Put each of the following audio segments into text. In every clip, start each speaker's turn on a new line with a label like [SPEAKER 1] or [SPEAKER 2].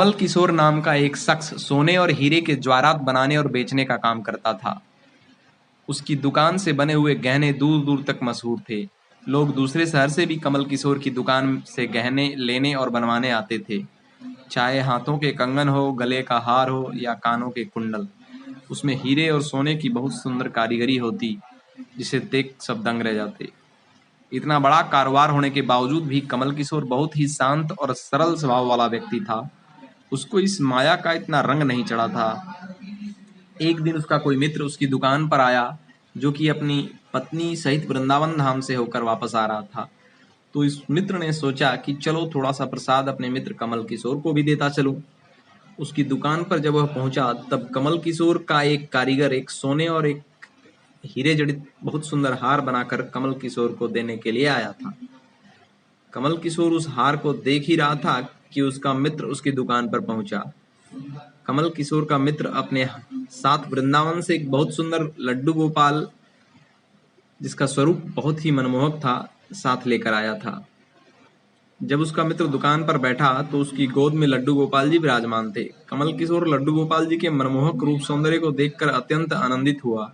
[SPEAKER 1] कमल किशोर नाम का एक शख्स सोने और हीरे के ज्वारात बनाने और बेचने का काम करता था। उसकी दुकान से बने हुए गहने दूर दूर तक मशहूर थे। लोग दूसरे शहर से भी कमल किशोर की दुकान से गहने लेने और बनवाने आते थे। चाहे हाथों के कंगन हो, गले का हार हो या कानों के कुंडल, उसमें हीरे और सोने की बहुत सुंदर कारीगरी होती, जिसे देख सब दंग रह जाते। इतना बड़ा कारोबार होने के बावजूद भी कमल किशोर बहुत ही शांत और सरल स्वभाव वाला व्यक्ति था। उसको इस माया का इतना रंग नहीं चढ़ा था। एक दिन उसका कोई मित्र उसकी दुकान पर आया, जो कि अपनी पत्नी सहित वृंदावन धाम से होकर वापस आ रहा था। तो इस मित्र ने सोचा कि चलो थोड़ा सा प्रसाद अपने मित्र कमल किशोर को भी देता चलूं। उसकी दुकान पर जब वह पहुंचा, तब कमल किशोर का एक कारीगर एक सोने और एक हीरे जड़ित बहुत सुंदर हार बनाकर कमल किशोर को देने के लिए आया था। कमल किशोर उस हार को देख ही रहा था कि उसका मित्र उसकी दुकान पर पहुंचा। कमल किशोर का मित्र अपने साथ वृंदावन से एक बहुत सुंदर लड्डू गोपाल, जिसका स्वरूप बहुत ही मनमोहक था, साथ लेकर आया था। जब उसका मित्र दुकान पर बैठा तो उसकी गोद में लड्डू गोपाल जी विराजमान थे। कमल किशोर लड्डू गोपाल जी के मनमोहक रूप सौंदर्य को देखकर अत्यंत आनंदित हुआ।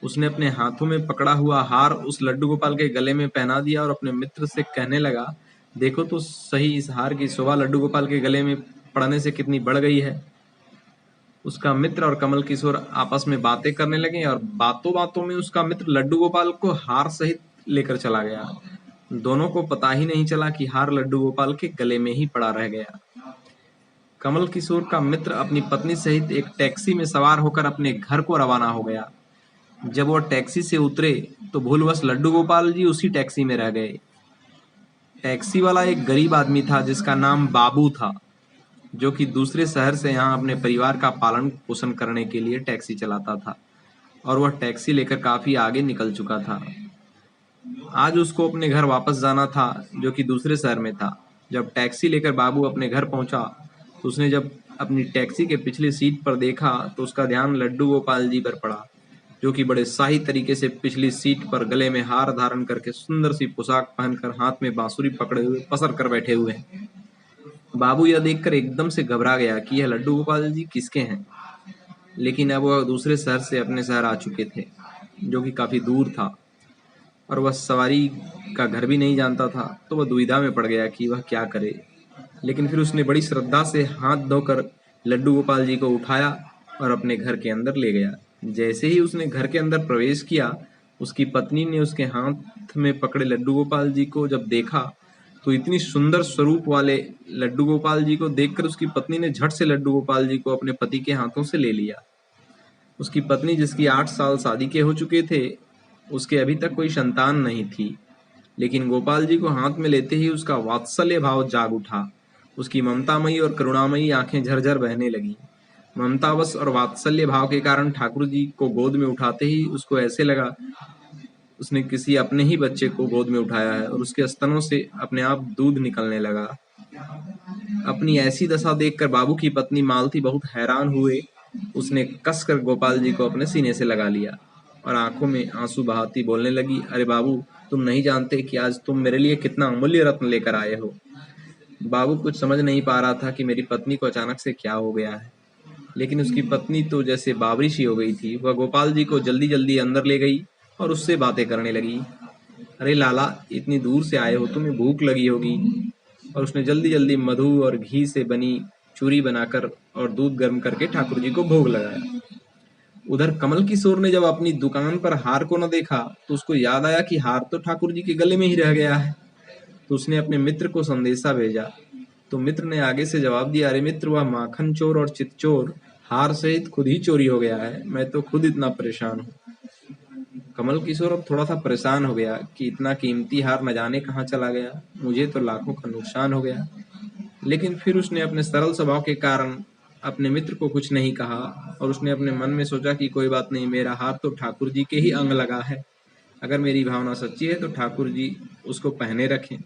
[SPEAKER 1] उसने अपने हाथों में पकड़ा हुआ हार उस लड्डू गोपाल के गले में पहना दिया और अपने मित्र से कहने लगा, देखो तो सही, इस हार की शोभा लड्डू गोपाल के गले में पड़ने से कितनी बढ़ गई है। उसका मित्र और कमल किशोर आपस में बातें करने लगे और बातों बातों में उसका मित्र लड्डू गोपाल को हार सहित लेकर चला गया। दोनों को पता ही नहीं चला कि हार लड्डू गोपाल के गले में ही पड़ा रह गया। कमल किशोर का मित्र अपनी पत्नी सहित एक टैक्सी में सवार होकर अपने घर को रवाना हो गया। जब वो टैक्सी से उतरे तो भूलवश लड्डू गोपाल जी उसी टैक्सी में रह गए। टैक्सी वाला एक गरीब आदमी था जिसका नाम बाबू था, जो कि दूसरे शहर से यहाँ अपने परिवार का पालन पोषण करने के लिए टैक्सी चलाता था, और वह टैक्सी लेकर काफी आगे निकल चुका था। आज उसको अपने घर वापस जाना था, जो कि दूसरे शहर में था। जब टैक्सी लेकर बाबू अपने घर पहुंचा तो उसने जब अपनी टैक्सी के पिछली सीट पर देखा तो उसका ध्यान लड्डू गोपाल जी पर पड़ा, जो कि बड़े शाही तरीके से पिछली सीट पर गले में हार धारण करके सुंदर सी पोशाक पहनकर हाथ में बांसुरी पकड़े हुए पसर कर बैठे हुए हैं। बाबू यह देखकर एकदम से घबरा गया कि यह लड्डू गोपाल जी किसके हैं। लेकिन अब वह दूसरे शहर से अपने शहर आ चुके थे, जो कि काफी दूर था, और वह सवारी का घर भी नहीं जानता था। तो वह दुविधा में पड़ गया कि वह क्या करे। लेकिन फिर उसने बड़ी श्रद्धा से हाथ धोकर लड्डू गोपाल जी को उठाया और अपने घर के अंदर ले गया। जैसे ही उसने घर के अंदर प्रवेश किया, उसकी पत्नी ने उसके हाथ में पकड़े लड्डू गोपाल जी को जब देखा तो इतनी सुंदर स्वरूप वाले लड्डू गोपाल जी को देखकर उसकी पत्नी ने झट से लड्डू गोपाल जी को अपने पति के हाथों से ले लिया। उसकी पत्नी, जिसकी 8 साल शादी के हो चुके थे, उसके अभी तक कोई संतान नहीं थी, लेकिन गोपाल जी को हाथ में लेते ही उसका वात्सल्य भाव जाग उठा। उसकी ममतामयी और करुणामयी आंखें झरझर बहने लगी। ममतावश और वात्सल्य भाव के कारण ठाकुर जी को गोद में उठाते ही उसको ऐसे लगा उसने किसी अपने ही बच्चे को गोद में उठाया है, और उसके स्तनों से अपने आप दूध निकलने लगा। अपनी ऐसी दशा देखकर बाबू की पत्नी मालती बहुत हैरान हुए। उसने कसकर गोपाल जी को अपने सीने से लगा लिया और आंखों में आंसू बहाती बोलने लगी, अरे बाबू, तुम नहीं जानते कि आज तुम मेरे लिए कितना अमूल्य रत्न लेकर आए हो। बाबू कुछ समझ नहीं पा रहा था कि मेरी पत्नी को अचानक से क्या हो गया है, लेकिन उसकी पत्नी तो जैसे बावरी सी हो गई थी। वह गोपाल जी को जल्दी जल्दी अंदर ले गई और उससे बातें करने लगी। अरे लाला, इतनी दूर से आए हो, तुम्हें भूख लगी होगी। और उसने जल्दी जल्दी मधु और घी से बनी चूरी बनाकर और दूध गर्म करके ठाकुर जी को भोग लगाया। उधर कमल किशोर ने जब अपनी दुकान पर हार को न देखा तो उसको याद आया कि हार तो ठाकुर जी के गले में ही रह गया है। तो उसने अपने मित्र को संदेशा भेजा। तो मित्र ने आगे से जवाब दिया, अरे मित्र, वह माखन चोर और चितचोर हार सहित खुद ही चोरी हो गया है। मैं तो खुद इतना परेशान हूँ। कमल किशोर अब थोड़ा सा परेशान हो गया कि इतना कीमती हार न जाने कहाँ चला गया, मुझे तो लाखों का नुकसान हो गया। लेकिन फिर उसने अपने सरल स्वभाव के कारण अपने मित्र को कुछ नहीं कहा, और उसने अपने मन में सोचा कि कोई बात नहीं, मेरा हार तो ठाकुर जी के ही अंग लगा है। अगर मेरी भावना सच्ची है तो ठाकुर जी उसको पहने रखें।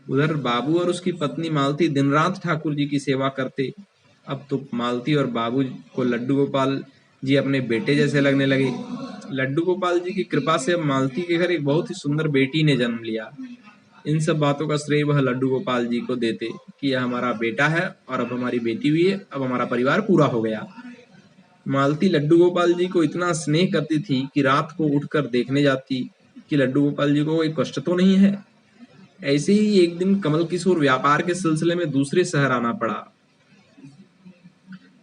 [SPEAKER 1] उधर बाबू और उसकी पत्नी मालती दिन रात ठाकुर जी की सेवा करते। अब तो मालती और बाबू को लड्डू गोपाल जी अपने बेटे जैसे लगने लगे। लड्डू गोपाल जी की कृपा से अब मालती के घर एक बहुत ही सुंदर बेटी ने जन्म लिया। इन सब बातों का श्रेय वह लड्डू गोपाल जी को देते कि यह हमारा बेटा है और अब हमारी बेटी भी है, अब हमारा परिवार पूरा हो गया। मालती लड्डू गोपाल जी को इतना स्नेह करती थी कि रात को उठकर देखने जाती कि लड्डू गोपाल जी को कोई कष्ट तो नहीं है। ऐसे ही एक दिन कमल किशोर व्यापार के सिलसिले में दूसरे शहर आना पड़ा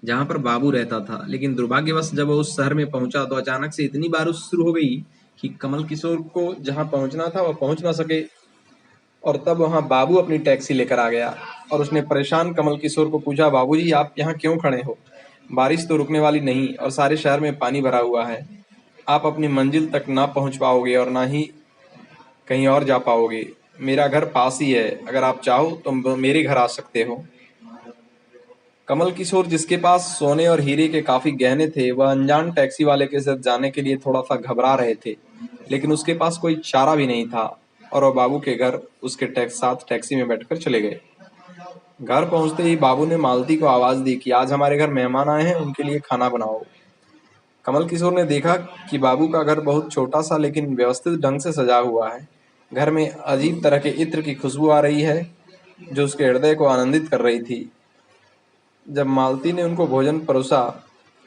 [SPEAKER 1] जहां पर बाबू रहता था, लेकिन दुर्भाग्यवश जब वो उस शहर में पहुंचा तो अचानक से इतनी बारिश शुरू हो गई कि कमल किशोर को जहां पहुंचना था वह पहुंच ना सके। और तब वहां बाबू अपनी टैक्सी लेकर आ गया और उसने परेशान कमल किशोर को पूछा, बाबूजी आप यहाँ क्यों खड़े हो? बारिश तो रुकने वाली नहीं और सारे शहर में पानी भरा हुआ है। आप अपनी मंजिल तक ना पहुंच पाओगे और ना ही कहीं और जा पाओगे। मेरा घर पास ही है, अगर आप चाहो तो मेरे घर आ सकते हो। कमल किशोर, जिसके पास सोने और हीरे के काफी गहने थे, वह अनजान टैक्सी वाले के साथ जाने के लिए थोड़ा सा घबरा रहे थे, लेकिन उसके पास कोई चारा भी नहीं था और वह बाबू के घर उसके साथ टैक्सी में बैठकर चले गए। घर पहुंचते ही बाबू ने मालती को आवाज दी कि आज हमारे घर मेहमान आए हैं, उनके लिए खाना बनाओ। कमल किशोर ने देखा कि बाबू का घर बहुत छोटा सा लेकिन व्यवस्थित ढंग से सजा हुआ है। घर में अजीब तरह के इत्र की खुशबू आ रही है जो उसके हृदय को आनंदित कर रही थी। जब मालती ने उनको भोजन परोसा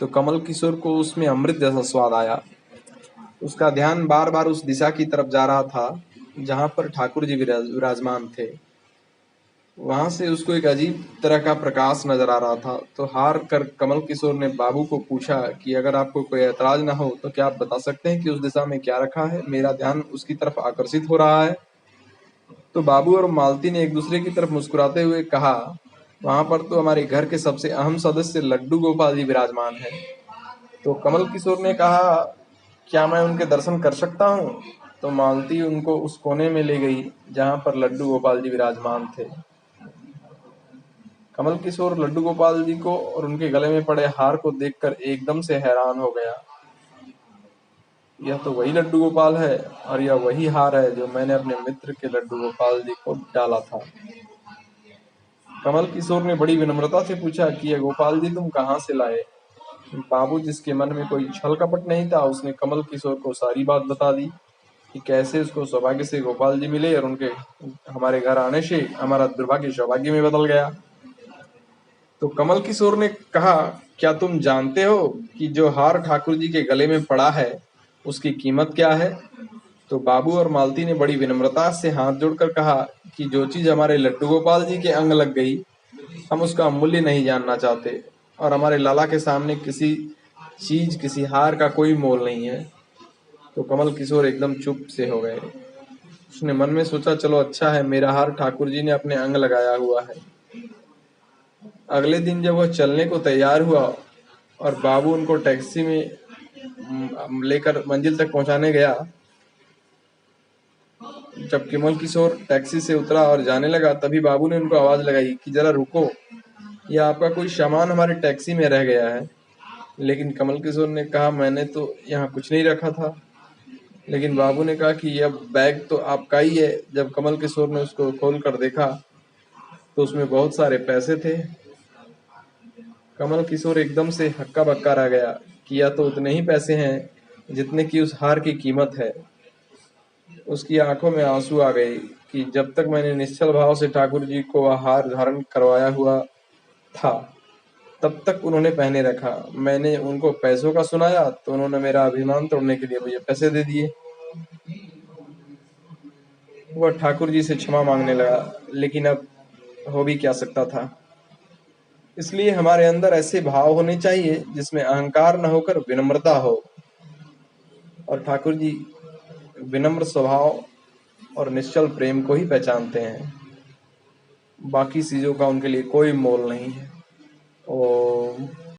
[SPEAKER 1] तो कमल किशोर को उसमें अमृत जैसा स्वाद आया। उसका ध्यान बार बार उस दिशा की तरफ जा रहा था जहां पर ठाकुर जी विराजमान थे। वहां से उसको एक अजीब तरह का प्रकाश नजर आ रहा था। तो हार कर कमल किशोर ने बाबू को पूछा कि अगर आपको कोई ऐतराज ना हो तो क्या आप बता सकते हैं कि उस दिशा में क्या रखा है? मेरा ध्यान उसकी तरफ आकर्षित हो रहा है। तो बाबू और मालती ने एक दूसरे की तरफ मुस्कुराते हुए कहा, वहां पर तो हमारे घर के सबसे अहम सदस्य लड्डू गोपाल जी विराजमान हैं। तो कमल किशोर ने कहा, क्या मैं उनके दर्शन कर सकता हूँ? तो मालती उनको उस कोने में ले गई जहां पर लड्डू गोपाल जी विराजमान थे। कमल किशोर लड्डू गोपाल जी को और उनके गले में पड़े हार को देखकर एकदम से हैरान हो गया। यह तो वही लड्डू गोपाल है और यह वही हार है जो मैंने अपने मित्र के लड्डू गोपाल जी को डाला था। कमल किशोर ने बड़ी विनम्रता से पूछा कि यह गोपाल जी तुम कहाँ से लाए? बाबू, जिसके मन में कोई छल कपट नहीं था, उसने कमल किशोर को सारी बात बता दी कि कैसे उसको सौभाग्य से गोपाल जी मिले और उनके हमारे घर आने से हमारा दुर्भाग्य सौभाग्य में बदल गया। तो कमल किशोर ने कहा, क्या तुम जानते हो कि जो हार ठाकुर जी के गले में पड़ा है उसकी कीमत क्या है? तो बाबू और मालती ने बड़ी विनम्रता से हाथ जोड़कर कहा कि जो चीज हमारे लड्डू गोपाल जी के अंग लग गई, हम उसका मूल्य नहीं जानना चाहते और हमारे लाला के सामने किसी चीज, किसी हार का कोई मोल नहीं है। तो कमल किशोर एकदम चुप से हो गए। उसने मन में सोचा, चलो अच्छा है, मेरा हार ठाकुर जी ने अपने अंग लगाया हुआ है। अगले दिन जब वह चलने को तैयार हुआ और बाबू उनको टैक्सी में लेकर मंजिल तक पहुंचाने गया, जब कमल किशोर टैक्सी से उतरा और जाने लगा, तभी बाबू ने उनको आवाज लगाई कि जरा रुको, यह आपका कोई सामान हमारी टैक्सी में रह गया है। लेकिन कमल किशोर ने कहा, मैंने तो यहाँ कुछ नहीं रखा था। लेकिन बाबू ने कहा कि यह बैग तो आपका ही है। जब कमल किशोर ने उसको खोल कर देखा तो उसमें बहुत सारे पैसे थे। कमल किशोर एकदम से हक्का बक्का रह गया कि यह तो उतने ही पैसे हैं जितने की उस हार की कीमत है। उसकी आंखों में आंसू आ गए कि जब तक मैंने निश्चल भाव से ठाकुर जी को वह हार धारण करवाया हुआ था तब तक उन्होंने पहने रखा। मैंने उनको पैसों का सुनाया तो उन्होंने मेरा अभिमान तोड़ने के लिए मुझे पैसे दे दिए। वह ठाकुर जी से क्षमा मांगने लगा, लेकिन अब हो भी क्या सकता था। इसलिए हमारे अंदर ऐसे भाव होने चाहिए जिसमें अहंकार न होकर विनम्रता हो। और ठाकुर जी विनम्र स्वभाव और निश्चल प्रेम को ही पहचानते हैं। बाकी चीजों का उनके लिए कोई मोल नहीं है। ओम